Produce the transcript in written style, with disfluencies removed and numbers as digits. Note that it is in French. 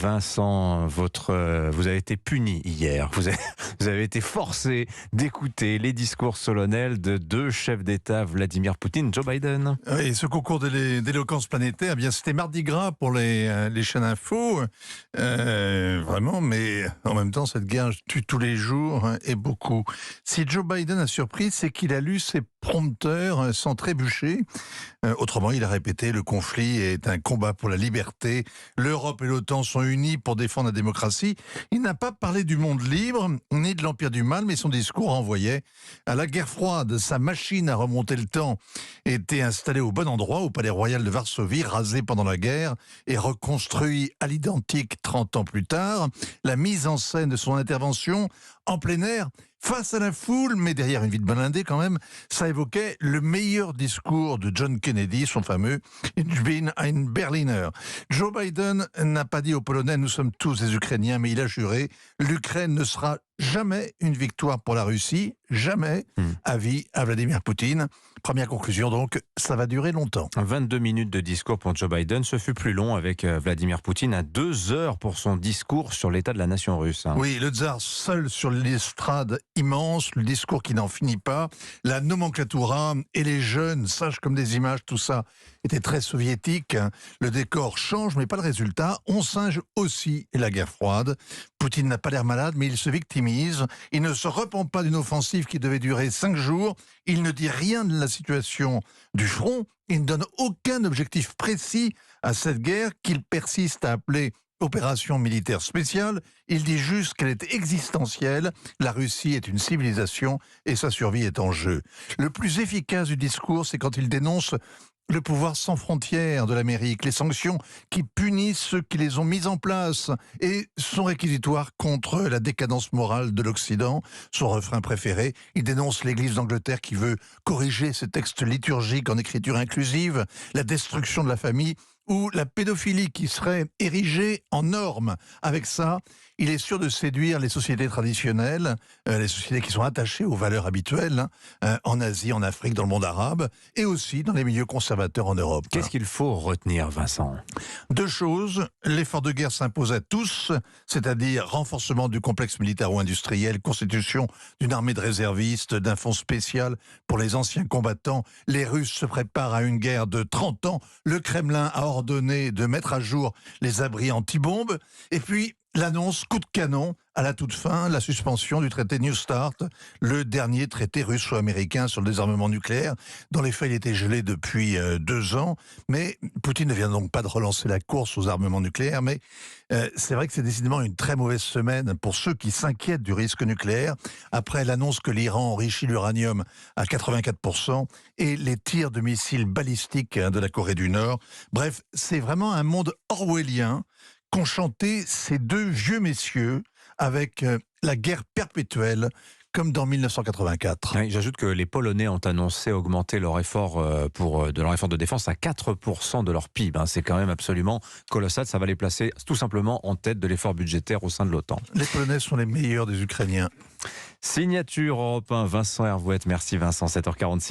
Vincent, vous avez été puni hier. Vous avez été forcé d'écouter les discours solennels de deux chefs d'État, Vladimir Poutine, Joe Biden. Oui, ce concours d'éloquence planétaire, eh bien, c'était mardi gras pour les chaînes info. Vraiment, mais en même temps, cette guerre tue tous les jours et beaucoup. Si Joe Biden a surpris, c'est qu'il a lu ses prompteurs sans trébucher. Autrement, il a répété, le conflit est un combat pour la liberté. L'Europe et l'OTAN sont unis pour défendre la démocratie. Il n'a pas parlé du monde libre, ni de l'empire du mal, mais son discours renvoyait à la guerre froide. Sa machine à remonter le temps était installée au bon endroit, au palais royal de Varsovie, rasé pendant la guerre et reconstruit à l'identique 30 ans plus tard. La mise en scène de son intervention en plein air, face à la foule, mais derrière une ville blindée quand même, ça évoquait le meilleur discours de John Kennedy, son fameux « Ich bin ein Berliner ». Joe Biden n'a pas dit aux Polonais « nous sommes tous des Ukrainiens », mais il a juré « l'Ukraine ne sera jamais une victoire pour la Russie, jamais, avis à Vladimir Poutine ». Première conclusion donc, ça va durer longtemps. 22 minutes de discours pour Joe Biden, ce fut plus long avec Vladimir Poutine, à 2 heures pour son discours sur l'état de la nation russe. Oui, le tsar seul sur l'estrade immense, le discours qui n'en finit pas, la nomenclatura et les jeunes, sages comme des images, tout ça était très soviétique. Le décor change, mais pas le résultat. On singe aussi la guerre froide. Poutine n'a pas l'air malade, mais il se victimise. Il ne se repent pas d'une offensive qui devait durer 5 jours. Il ne dit rien de la situation du front. Il ne donne aucun objectif précis à cette guerre qu'il persiste à appeler opération militaire spéciale. Il dit juste qu'elle est existentielle. La Russie est une civilisation et sa survie est en jeu. Le plus efficace du discours, c'est quand il dénonce le pouvoir sans frontières de l'Amérique, les sanctions qui punissent ceux qui les ont mises en place et son réquisitoire contre la décadence morale de l'Occident. Son refrain préféré, il dénonce l'Église d'Angleterre qui veut corriger ses textes liturgiques en écriture inclusive, la destruction de la famille ou la pédophilie qui serait érigée en norme. Avec ça, il est sûr de séduire les sociétés traditionnelles, les sociétés qui sont attachées aux valeurs habituelles, en Asie, en Afrique, dans le monde arabe, et aussi dans les milieux conservateurs en Europe. Qu'est-ce qu'il faut retenir, Vincent ? 2 choses. L'effort de guerre s'impose à tous, c'est-à-dire renforcement du complexe militaro-industriel, constitution d'une armée de réservistes, d'un fonds spécial pour les anciens combattants. Les Russes se préparent à une guerre de 30 ans. Le Kremlin a ordonné de mettre à jour les abris anti-bombes. Et puis, l'annonce coup de canon à la toute fin, la suspension du traité New Start, le dernier traité russo-américain sur le désarmement nucléaire. Dans les faits, il était gelé depuis 2 ans, mais Poutine ne vient donc pas de relancer la course aux armements nucléaires, mais c'est vrai que c'est décidément une très mauvaise semaine pour ceux qui s'inquiètent du risque nucléaire, après l'annonce que l'Iran enrichit l'uranium à 84% et les tirs de missiles balistiques de la Corée du Nord. Bref, c'est vraiment un monde orwellien qu'ont chanté ces 2 vieux messieurs avec la guerre perpétuelle, comme dans 1984. Oui, j'ajoute que les Polonais ont annoncé augmenter leur effort de défense à 4% de leur PIB. C'est quand même absolument colossal. Ça va les placer tout simplement en tête de l'effort budgétaire au sein de l'OTAN. Les Polonais sont les meilleurs des Ukrainiens. Signature Europe 1, Vincent Hervouette. Merci Vincent, 7h46.